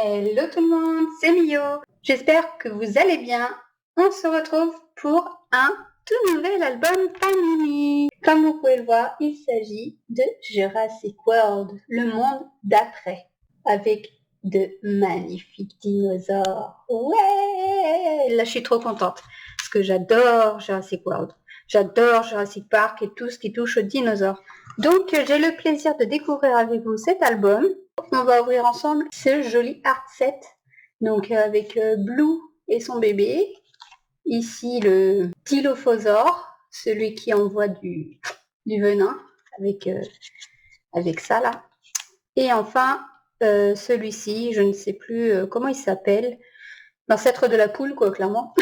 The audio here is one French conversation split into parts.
Hello tout le monde, c'est Mio. J'espère que vous allez bien. On se retrouve pour un tout nouvel album Panini. Comme vous pouvez le voir, il s'agit de Jurassic World, le monde d'après, avec de magnifiques dinosaures. Ouais, là je suis trop contente parce que j'adore Jurassic World. J'adore Jurassic Park et tout ce qui touche aux dinosaures. Donc j'ai le plaisir de découvrir avec vous cet album. On va ouvrir ensemble ce joli art set. Donc avec Blue et son bébé. Ici le Dilophosaure, celui qui envoie du venin avec ça là. Et enfin celui-ci, je ne sais plus comment il s'appelle. L'ancêtre de la poule quoi, clairement.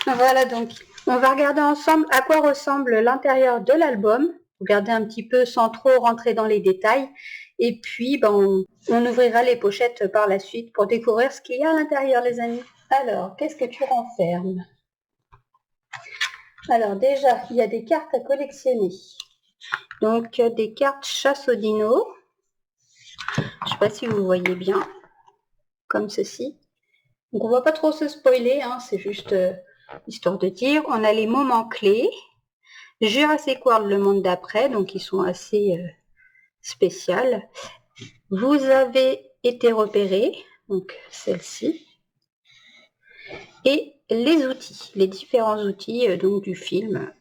Voilà, donc on va regarder ensemble à quoi ressemble l'intérieur de l'album. Regarder un petit peu sans trop rentrer dans les détails. Et puis, on ouvrira les pochettes par la suite pour découvrir ce qu'il y a à l'intérieur, les amis. Alors, qu'est-ce que tu renfermes? Alors déjà, il y a des cartes à collectionner. Donc, des cartes chasse aux dinos. Je ne sais pas si vous voyez bien. Comme ceci. Donc, on ne va pas trop se spoiler, hein, c'est juste histoire de dire. On a les moments clés. Jurassic World, le monde d'après, donc ils sont assez spéciales. Vous avez été repéré, donc celle-ci. Et les outils, les différents outils donc du film.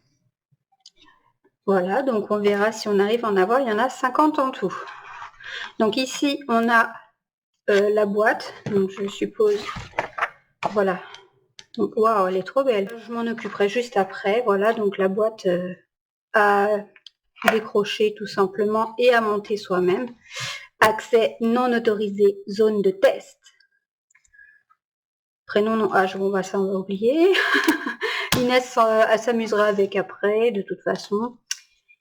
Voilà, donc on verra si on arrive à en avoir. Il y en a 50 en tout. Donc ici, on a la boîte. Donc je suppose, voilà. Donc waouh, elle est trop belle. Je m'en occuperai juste après. Voilà, donc la boîte à décrocher tout simplement et à monter soi-même. Accès non autorisé, zone de test. Prénom, non, âge, bon, ça on va oublier. Inès elle s'amusera avec après, de toute façon.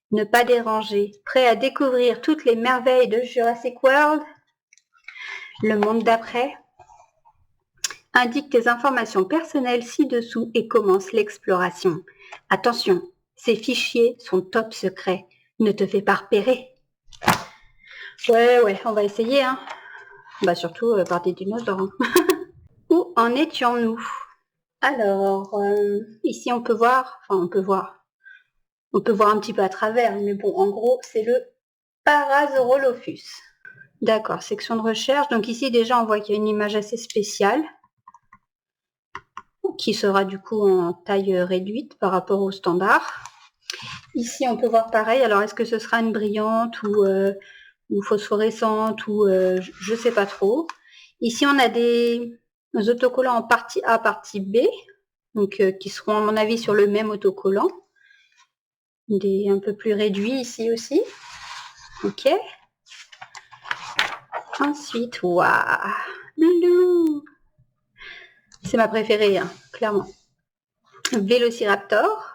Ne pas déranger. Prêt à découvrir toutes les merveilles de Jurassic World? Le monde d'après? Indique tes informations personnelles ci-dessous et commence l'exploration. Attention, ces fichiers sont top secrets. Ne te fais pas repérer. Ouais, on va essayer, hein. Surtout par des dinosaures. Où en étions-nous? Alors, ici on peut voir un petit peu à travers, mais bon, en gros, c'est le Parasaurolophus. D'accord, section de recherche. Donc ici, déjà, on voit qu'il y a une image assez spéciale, qui sera du coup en taille réduite par rapport au standard. Ici, on peut voir pareil. Alors, est-ce que ce sera une brillante ou phosphorescente ou je sais pas trop. Ici, on a des autocollants en partie A, partie B, donc qui seront à mon avis sur le même autocollant. Des un peu plus réduits ici aussi. Ok. Ensuite, waouh, Blue. C'est ma préférée, hein, clairement. Vélociraptor.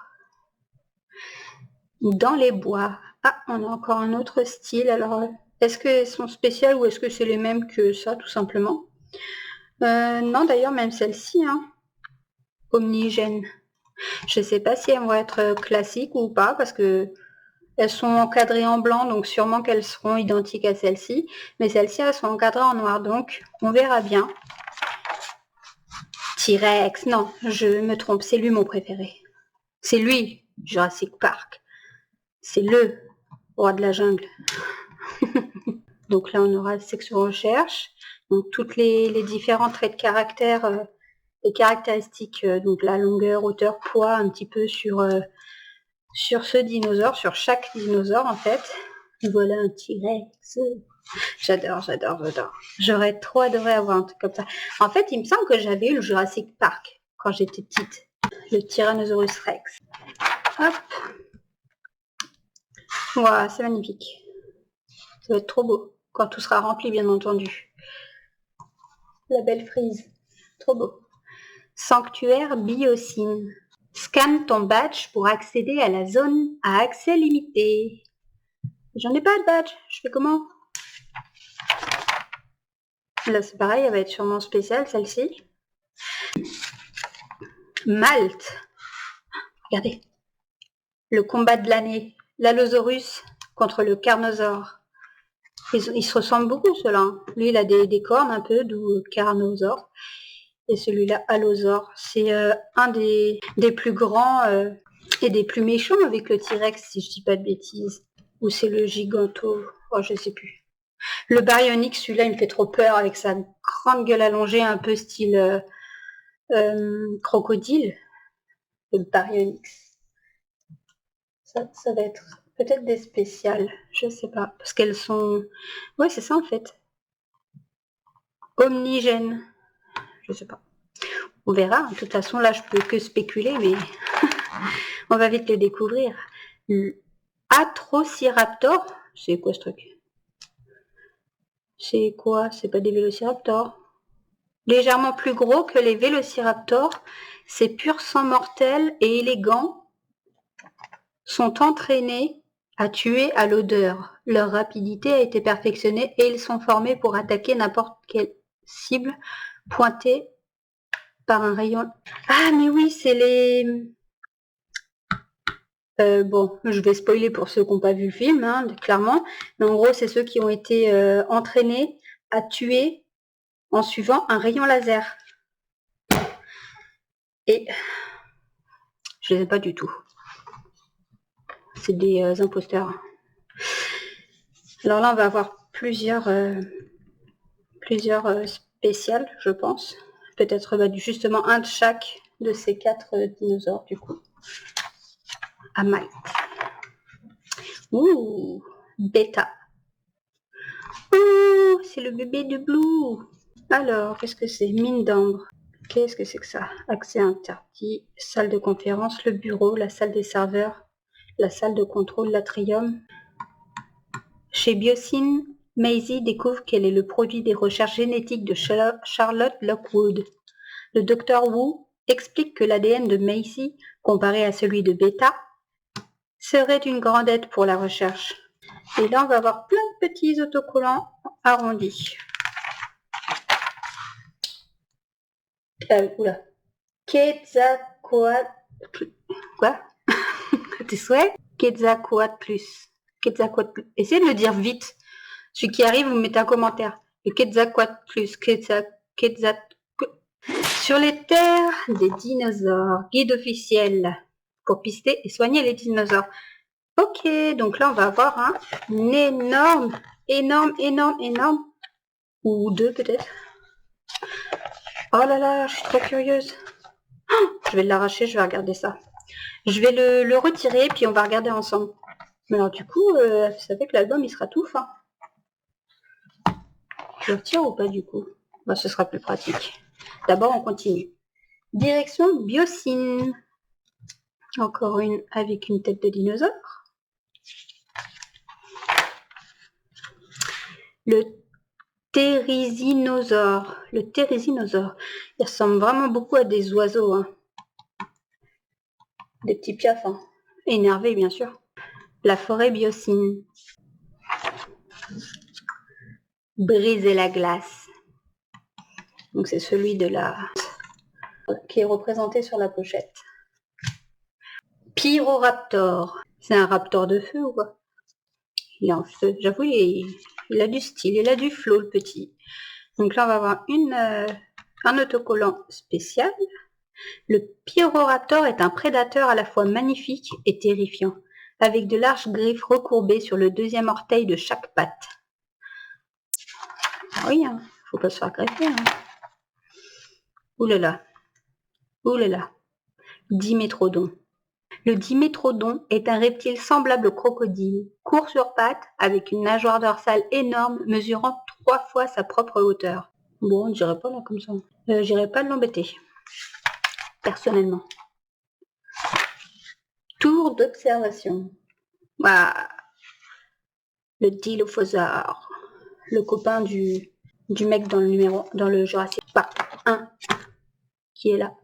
Dans les bois. Ah, on a encore un autre style. Alors, est-ce qu'elles sont spéciales ou est-ce que c'est les mêmes que ça, tout simplement? Non, d'ailleurs, même celle-ci, hein. Omnigène. Je ne sais pas si elles vont être classiques ou pas, parce que elles sont encadrées en blanc, donc sûrement qu'elles seront identiques à celles-ci. Mais celles-ci, elles sont encadrées en noir, donc on verra bien. T-Rex, non, je me trompe, c'est lui mon préféré. C'est lui, Jurassic Park. C'est le roi de la jungle. Donc là, on aura la section recherche. Donc toutes les différents traits de caractère, les caractéristiques, donc la longueur, hauteur, poids, un petit peu sur ce dinosaure, sur chaque dinosaure en fait. Voilà un T-Rex. J'adore. J'aurais trop adoré avoir un truc comme ça. En fait, il me semble que j'avais eu le Jurassic Park quand j'étais petite. Le Tyrannosaurus Rex. Hop. Voilà, c'est magnifique. Ça va être trop beau. Quand tout sera rempli, bien entendu. La belle frise. Trop beau. Sanctuaire Biocine. Scanne ton badge pour accéder à la zone à accès limité. J'en ai pas de badge. Je fais comment? Là, c'est pareil, elle va être sûrement spéciale, celle-ci. Malte. Regardez. Le combat de l'année. L'Allosaurus contre le Carnosaure. Ils se ressemblent beaucoup, ceux-là. Hein. Lui, il a des cornes un peu, d'où Carnosaure. Et celui-là, Allosaure. C'est un des plus grands et des plus méchants avec le T-Rex, si je dis pas de bêtises. Ou c'est le Giganto, oh, je sais plus. Le Baryonyx, celui-là, il me fait trop peur avec sa grande gueule allongée, un peu style crocodile. Le Baryonyx. Ça va être peut-être des spéciales, je sais pas. Parce qu'elles sont... Ouais, c'est ça en fait. Omnigène. Je sais pas. On verra. De toute façon, là, je peux que spéculer, mais on va vite le découvrir. Atrociraptor. C'est quoi ce truc? C'est quoi? C'est pas des vélociraptors. Légèrement plus gros que les vélociraptors, ces pur sang mortels et élégants sont entraînés à tuer à l'odeur. Leur rapidité a été perfectionnée et ils sont formés pour attaquer n'importe quelle cible pointée par un rayon. Ah mais oui, c'est les... bon, je vais spoiler pour ceux qui n'ont pas vu le film, hein, clairement. Mais en gros, c'est ceux qui ont été entraînés à tuer en suivant un rayon laser. Et je les ai pas du tout. C'est des imposteurs. Alors là, on va avoir plusieurs spéciales, je pense. Peut-être justement un de chaque de ces 4 dinosaures, du coup. À Mike. Ouh, Beta. Ouh, c'est le bébé de Blue. Alors, qu'est-ce que c'est? Mine d'ambre. Qu'est-ce que c'est que ça? Accès interdit, salle de conférence, le bureau, la salle des serveurs, la salle de contrôle, l'atrium. Chez Biosyn, Maisie découvre qu'elle est le produit des recherches génétiques de Charlotte Lockwood. Le docteur Wu explique que l'ADN de Maisie, comparé à celui de Beta, serait une grande aide pour la recherche. Et là, on va avoir plein de petits autocollants arrondis. Oula. Quetzalcoatl. Quoi? Tes souhaits? Quetzalcoatl. Quetzalcoatl. Essayez de le dire vite. Celui qui arrive, vous mettez un commentaire. Le Quetzalcoatl. Sur les terres des dinosaures. Guide officiel pour pister et soigner les dinosaures. Ok, donc là, on va avoir un énorme, ou 2 peut-être. Oh là là, je suis trop curieuse. Oh, je vais l'arracher, je vais regarder ça. Je vais le retirer, puis on va regarder ensemble. Mais alors du coup, ça fait que l'album, il sera tout fin. Je le retire ou pas du coup? Bah, ce sera plus pratique. D'abord, on continue. Direction Biosyn. Encore une avec une tête de dinosaure. Le Therizinosaure. Le Therizinosaure. Il ressemble vraiment beaucoup à des oiseaux. Hein. Des petits piafs. Hein. Énervés, bien sûr. La forêt Biosyn. Briser la glace. Donc c'est celui de la... qui est représenté sur la pochette. Pyroraptor. C'est un raptor de feu ou quoi? Il est en feu. J'avoue, il a du style, il a du flow, le petit. Donc là, on va avoir un autocollant spécial. Le Pyroraptor est un prédateur à la fois magnifique et terrifiant, avec de larges griffes recourbées sur le deuxième orteil de chaque patte. Ah oui, hein, faut pas se faire greffer. Hein. Ouh là là. Ouh là là. Dimétrodon. Le dimétrodon est un reptile semblable au crocodile, court sur pattes, avec une nageoire dorsale énorme, mesurant 3 fois sa propre hauteur. Bon, on dirait pas là comme ça. J'irai pas l'embêter, personnellement. Tour d'observation. Ah, le Dilophosaure, le copain du mec dans le Jurassic Park 1, qui est là.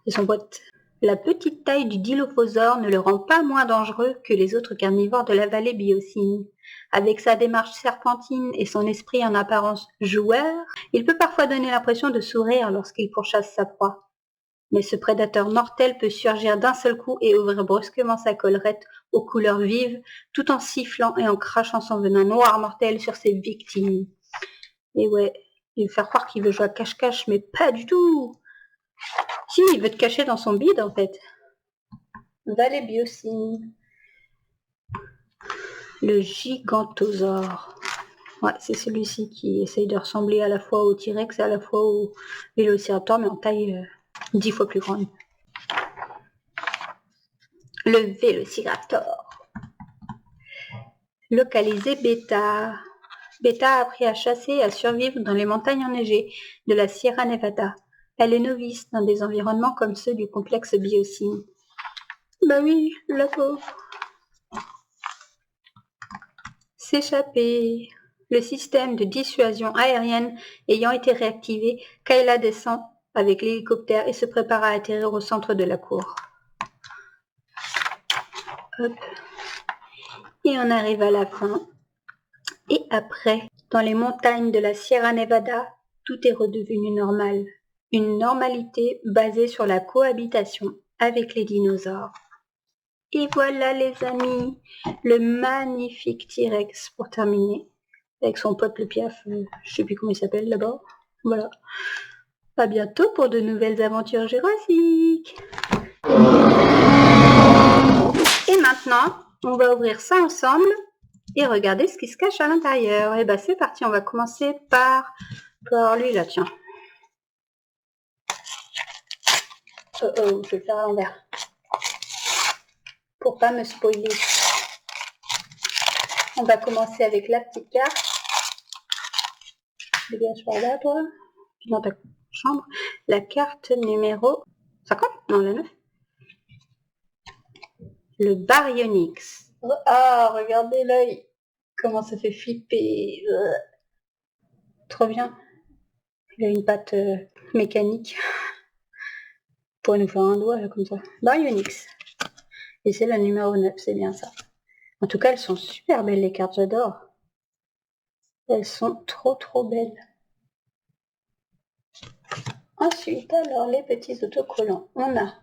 Et son pote. La petite taille du Dilophosaure ne le rend pas moins dangereux que les autres carnivores de la vallée Biosyn. Avec sa démarche serpentine et son esprit en apparence joueur, il peut parfois donner l'impression de sourire lorsqu'il pourchasse sa proie. Mais ce prédateur mortel peut surgir d'un seul coup et ouvrir brusquement sa collerette aux couleurs vives, tout en sifflant et en crachant son venin noir mortel sur ses victimes. Et ouais, il veut faire croire qu'il veut jouer à cache-cache, mais pas du tout. Si, il veut te cacher dans son bide, en fait. Valet Biocine. Le gigantosaure. Ouais, c'est celui-ci qui essaye de ressembler à la fois au T-Rex et à la fois au Vélociraptor, mais en taille 10 fois plus grande. Le Vélociraptor. Localisé Beta. Beta a appris à chasser et à survivre dans les montagnes enneigées de la Sierra Nevada. Elle est novice dans des environnements comme ceux du complexe Biocine. Bah oui, la pauvre. S'échapper. Le système de dissuasion aérienne ayant été réactivé, Kayla descend avec l'hélicoptère et se prépare à atterrir au centre de la cour. Hop. Et on arrive à la fin. Et après, dans les montagnes de la Sierra Nevada, tout est redevenu normal. Une normalité basée sur la cohabitation avec les dinosaures. Et voilà les amis, le magnifique T-Rex pour terminer, avec son pote le Piaf, je sais plus comment il s'appelle là-bas. Voilà. À bientôt pour de nouvelles aventures jurassiques. Et maintenant, on va ouvrir ça ensemble et regarder ce qui se cache à l'intérieur. Et bah c'est parti, on va commencer par lui là, tiens. Oh, je vais le faire à l'envers. Pour pas me spoiler. On va commencer avec la petite carte. Dégage par là, toi. Dans ta chambre. La carte numéro 50 ? Non, la 9. Le Baryonyx. Ah, regardez l'œil. Comment ça fait flipper. Trop bien. Il a une patte mécanique. Pour nous faire un doigt, là, comme ça. Baryonyx. Et c'est la numéro 9, c'est bien ça. En tout cas, elles sont super belles, les cartes, j'adore. Elles sont trop belles. Ensuite, alors, les petits autocollants. On a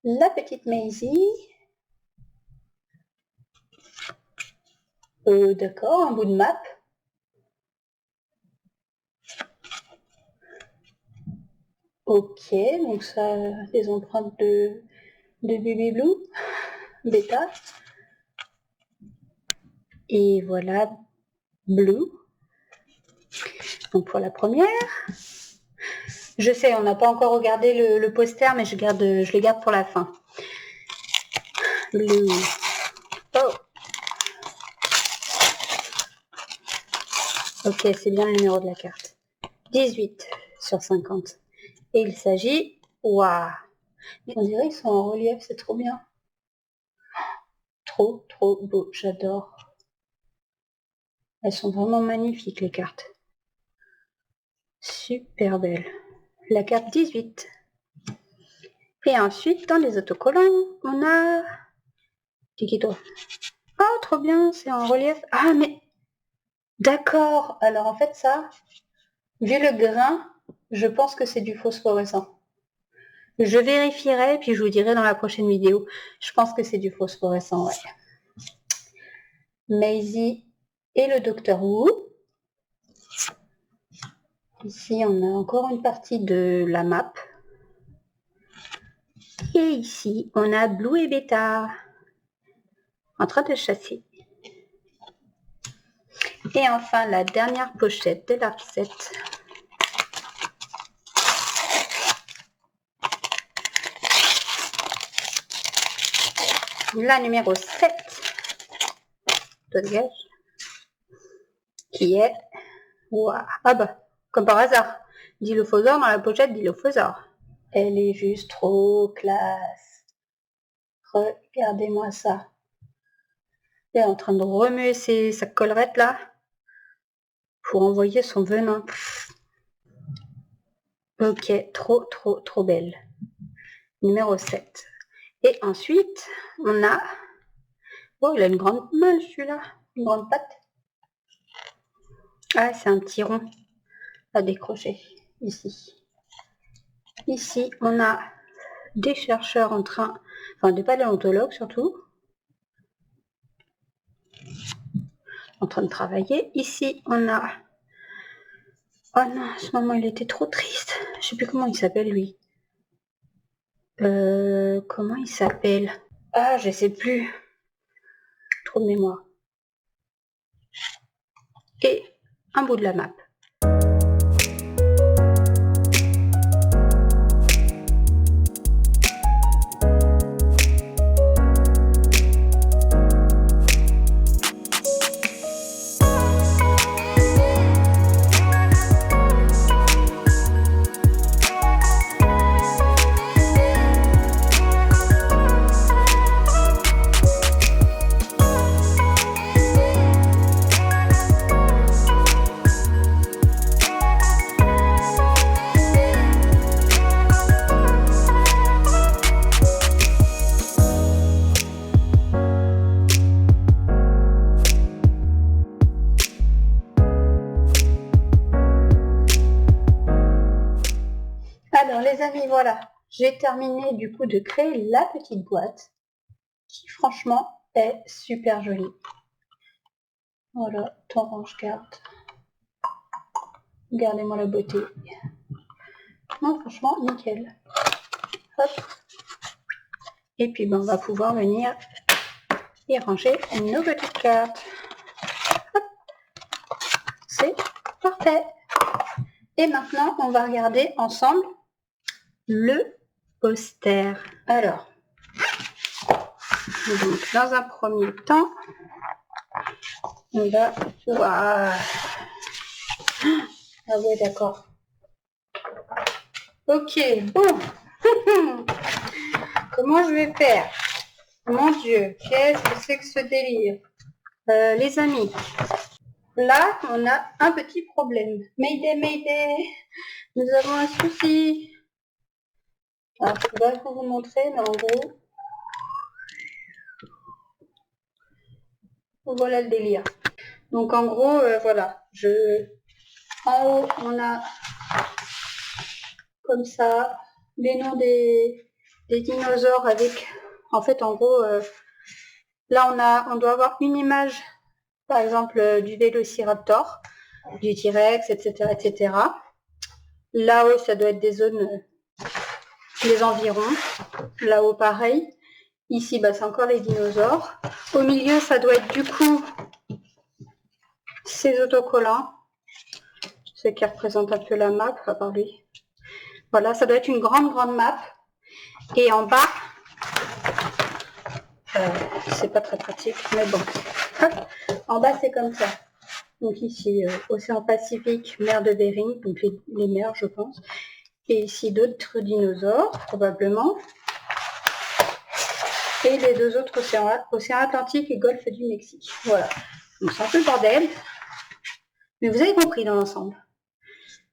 la petite Maisie. D'accord, un bout de map. Ok, donc ça, des empreintes de Baby Blue, Beta. Et voilà, Blue. Donc pour la première. Je sais, on n'a pas encore regardé le poster, mais je le garde pour la fin. Blue. Oh. Ok, c'est bien le numéro de la carte. 18 sur 50. Et il s'agit... Waouh! On dirait qu'ils sont en relief, c'est trop bien. Trop beau, j'adore. Elles sont vraiment magnifiques, les cartes. Super belles. La carte 18. Et ensuite, dans les autocollants, on a... Tikito. Oh, trop bien, c'est en relief. Ah, mais... D'accord. Alors, en fait, ça, vu le grain, je pense que c'est du phosphorescent. Je vérifierai, puis je vous dirai dans la prochaine vidéo. Je pense que c'est du phosphorescent, ouais. Maisie et le Docteur Wu. Ici, on a encore une partie de la map. Et ici, on a Blue et Beta en train de chasser. Et enfin, la dernière pochette de la recette. La numéro 7 de gage, qui est... Wow. Ah bah, comme par hasard, Dilophosaure dans la pochette Dilophosaure. Elle est juste trop classe. Regardez-moi ça. Elle est en train de remuer sa collerette là pour envoyer son venin. Ok, trop belle. Numéro 7. Et ensuite, on a... Oh, il a une grande main celui-là. Une grande patte. Ah, c'est un petit rond à décrocher. Ici. Ici, on a des chercheurs en train, enfin des paléontologues surtout, en train de travailler. Ici, on a... Oh non, à ce moment, il était trop triste. Je sais plus comment il s'appelle, lui. Comment il s'appelle? Ah, je sais plus. Trop de mémoire. Et un bout de la map. Alors les amis, voilà, j'ai terminé du coup de créer la petite boîte qui franchement est super jolie. Voilà, ton range-carte. Regardez-moi la beauté. Non, franchement, nickel. Hop. Et puis ben, on va pouvoir venir y ranger nos petites cartes. Hop. C'est parfait. Et maintenant, on va regarder ensemble le poster. Alors, donc, dans un premier temps, on va... Waouh. Ah ouais, d'accord. Ok, bon. Comment je vais faire? Mon Dieu, qu'est-ce que c'est que ce délire? Les amis, là, on a un petit problème. Mayday, mayday, nous avons un souci. Alors, je vais vous montrer, mais en gros, voilà le délire. Donc, en gros, voilà, en haut, on a comme ça les noms des dinosaures avec, en fait, en gros, là, on doit avoir une image, par exemple, du Vélociraptor, du T-Rex, etc., etc. Là-haut, ça doit être des zones, les environs. Là-haut, pareil. Ici, bah, c'est encore les dinosaures. Au milieu, ça doit être du coup ces autocollants. Ce qui représente un peu la map, à part lui. Voilà, ça doit être une grande map. Et en bas, c'est pas très pratique, mais bon. En bas, c'est comme ça. Donc ici, océan Pacifique, mer de Bering, donc les mers, je pense. Et ici, d'autres dinosaures, probablement. Et les deux autres océans, océan Atlantique et golfe du Mexique. Voilà. Donc c'est un peu le bordel. Mais vous avez compris dans l'ensemble.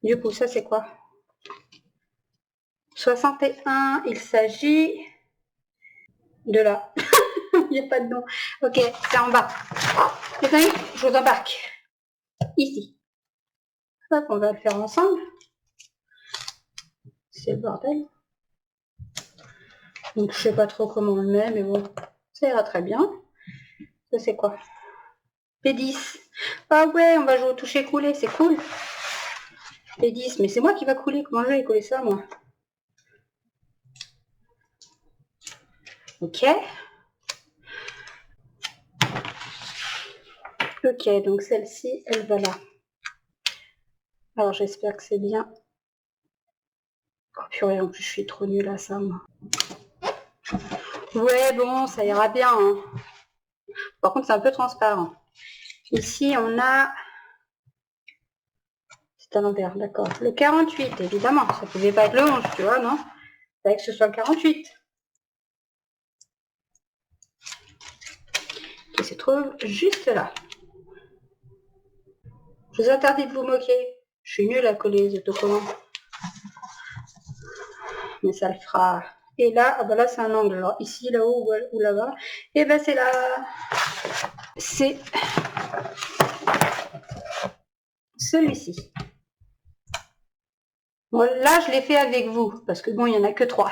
Du coup, ça c'est quoi? 61, il s'agit de là. Il n'y a pas de nom. Ok, c'est en bas. Les amis, je vous embarque. Ici. Hop, on va le faire ensemble. C'est le bordel. Donc je sais pas trop comment on le met, mais bon, ça ira très bien. Ça c'est quoi? P10. Ah ouais, on va jouer au toucher couler, c'est cool. P10, mais c'est moi qui va couler. Comment je vais coller ça, moi? Ok. Ok, donc celle-ci, elle va là. Alors j'espère que c'est bien. Oh purée, en plus je suis trop nulle à ça, moi. Ouais, bon, ça ira bien. Hein. Par contre, c'est un peu transparent. Ici, on a... C'est à l'envers, d'accord. Le 48, évidemment. Ça pouvait pas être le 11, tu vois, non? Il fallait que ce soit le 48. Qui se trouve juste là. Je vous interdis de vous moquer. Je suis nulle à coller les autocollants. Mais ça le fera. Et là, ah bah là c'est un angle. Alors ici, là-haut ou là-bas. Et ben c'est là. C'est celui-ci. Bon, là, je l'ai fait avec vous. Parce que bon, il n'y en a que 3.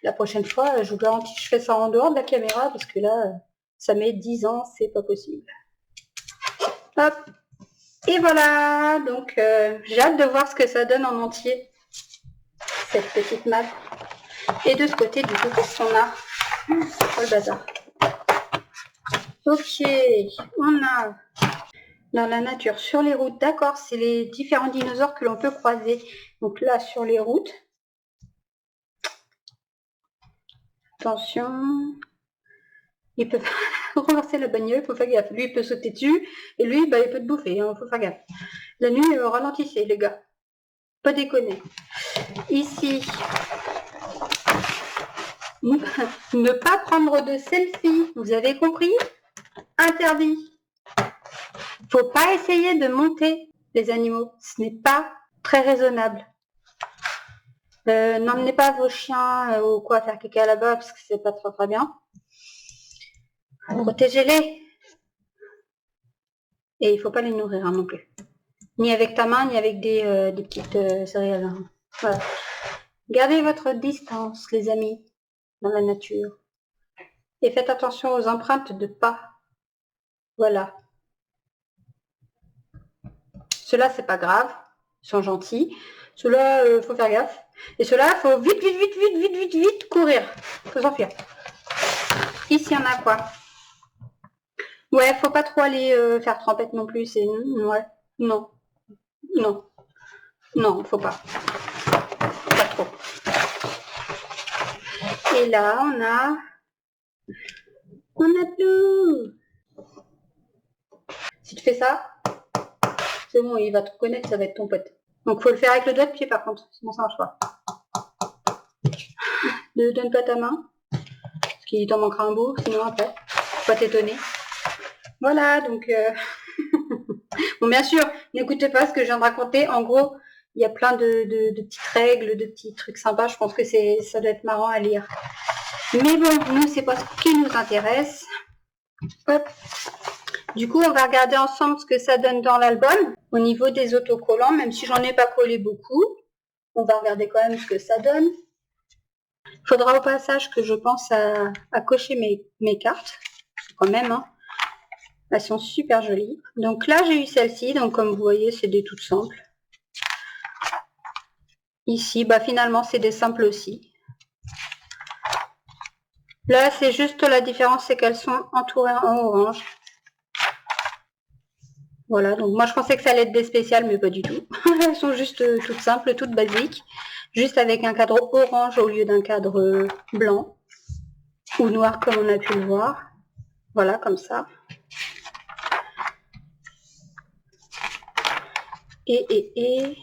La prochaine fois, je vous garantis, je fais ça en dehors de la caméra parce que là, ça met 10 ans, c'est pas possible. Hop. Et voilà, donc j'ai hâte de voir ce que ça donne en entier, cette petite map. Et de ce côté, du coup, qu'est-ce qu'on a? Oh le bazar. Ok, on a dans la nature, sur les routes, d'accord, c'est les différents dinosaures que l'on peut croiser. Donc là, sur les routes, attention, il peut renverser la bagnole, il faut faire gaffe. Lui, il peut sauter dessus, et lui, bah, il peut te bouffer, il faut faire gaffe. La nuit, ralentissez, les gars. Pas déconner. Ici, ne pas prendre de selfie, vous avez compris? Interdit. Faut pas essayer de monter les animaux, ce n'est pas très raisonnable. N'emmenez pas vos chiens ou quoi faire caca là-bas parce que c'est pas très bien. Protégez-les. Et il faut pas les nourrir hein, non plus. Ni avec ta main, ni avec des petites céréales. Hein. Voilà. Gardez votre distance, les amis, dans la nature. Et faites attention aux empreintes de pas. Voilà. Ceux-là, c'est pas grave. Ils sont gentils. Ceux-là, faut faire gaffe. Et ceux-là, faut vite courir. Faut s'enfuir. Ici, on a quoi? Ouais, faut pas trop aller faire trempette non plus. C'est ouais, non, faut pas. Pas trop. Et là, on a tout. Si tu fais ça, c'est bon, il va te reconnaître, ça va être ton pote. Donc, faut le faire avec le doigt de pied par contre, sinon ça marche pas. Ne donne pas ta main, parce qu'il t'en manquera un bout, sinon après, faut pas t'étonner. Voilà, donc... bon, bien sûr, n'écoutez pas ce que je viens de raconter. En gros, il y a plein de petites règles, de petits trucs sympas. Je pense que ça doit être marrant à lire. Mais bon, nous, c'est pas ce qui nous intéresse. Hop. Du coup, on va regarder ensemble ce que ça donne dans l'album. Au niveau des autocollants, même si j'en ai pas collé beaucoup, on va regarder quand même ce que ça donne. Il faudra au passage que je pense à cocher mes cartes. Quand même, hein. Elles sont super jolies. Donc là, j'ai eu celle-ci. Donc comme vous voyez, c'est des toutes simples. Ici, bah finalement, c'est des simples aussi. Là, c'est juste la différence, c'est qu'elles sont entourées en orange. Voilà, donc moi je pensais que ça allait être des spéciales, mais pas du tout. Elles sont juste toutes simples, toutes basiques. Juste avec un cadre orange au lieu d'un cadre blanc. Ou noir comme on a pu le voir. Voilà, comme ça. Et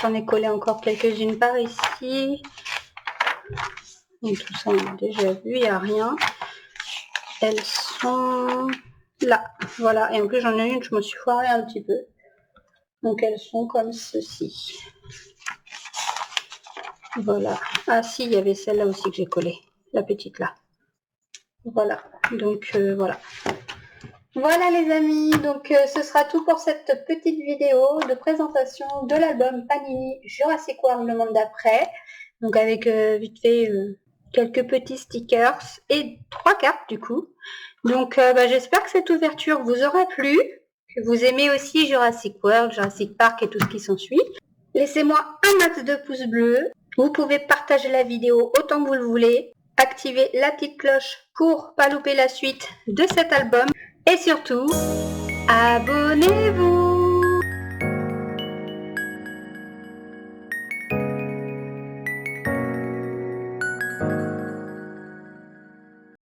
j'en ai collé encore quelques-unes par ici. Donc tout ça, on a déjà vu, il n'y a rien. Elles sont là. Voilà, et en plus j'en ai une, je me suis foirée un petit peu. Donc elles sont comme ceci. Voilà. Ah si, il y avait celle-là aussi que j'ai collée. La petite là. Voilà. Donc voilà. Voilà les amis, donc ce sera tout pour cette petite vidéo de présentation de l'album Panini Jurassic World le monde d'après. Donc avec vite fait quelques petits stickers et 3 cartes du coup. Donc j'espère que cette ouverture vous aura plu, que vous aimez aussi Jurassic World, Jurassic Park et tout ce qui s'ensuit. Laissez-moi un max de pouces bleus. Vous pouvez partager la vidéo autant que vous le voulez. Activez la petite cloche pour pas louper la suite de cet album. Et surtout, abonnez-vous!